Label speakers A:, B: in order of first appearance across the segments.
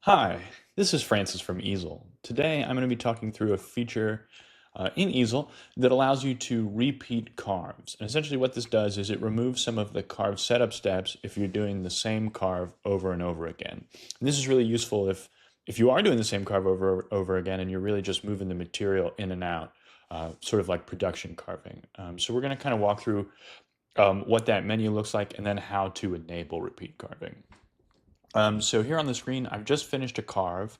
A: Hi, this is Francis from Easel. Today I'm going to be talking through a feature in Easel that allows you to repeat carves. And essentially what this does is it removes some of the carve setup steps if you're doing the same carve over and over again. And this is really useful if you are doing the same carve over again and you're really just moving the material in and out, sort of like production carving. So we're going to kind of walk through what that menu looks like and then how to enable repeat carving. So here on the screen, I've just finished a carve.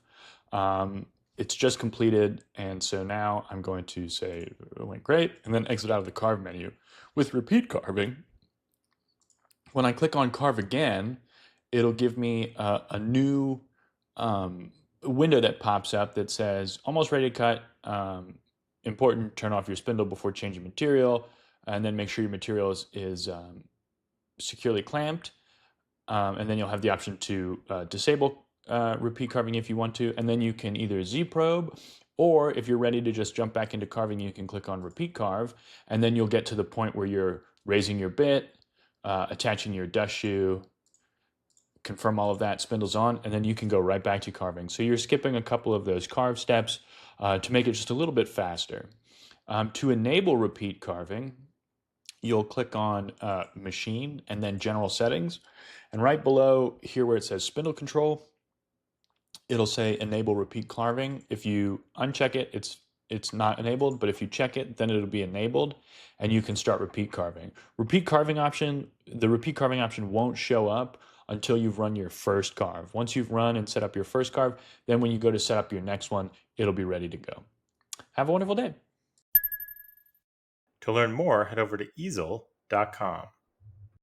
A: It's just completed, and so now I'm going to say it went great, and then exit out of the carve menu. With repeat carving, when I click on carve again, it'll give me a new window that pops up that says almost ready to cut. Important, turn off your spindle before changing material, and then make sure your material is securely clamped. And then you'll have the option to disable repeat carving if you want to, and then you can either Z probe, or if you're ready to just jump back into carving, you can click on repeat carve, and then you'll get to the point where you're raising your bit, attaching your dust shoe, confirm all of that, spindles on, and then you can go right back to carving. So you're skipping a couple of those carve steps to make it just a little bit faster. To enable repeat carving, you'll click on Machine and then General Settings. And right below here where it says Spindle Control, it'll say Enable Repeat Carving. If you uncheck it, it's not enabled, but if you check it, then it'll be enabled and you can start repeat carving. The repeat carving option won't show up until you've run your first carve. Once you've run and set up your first carve, then when you go to set up your next one, it'll be ready to go. Have a wonderful day.
B: To learn more, head over to easel.com.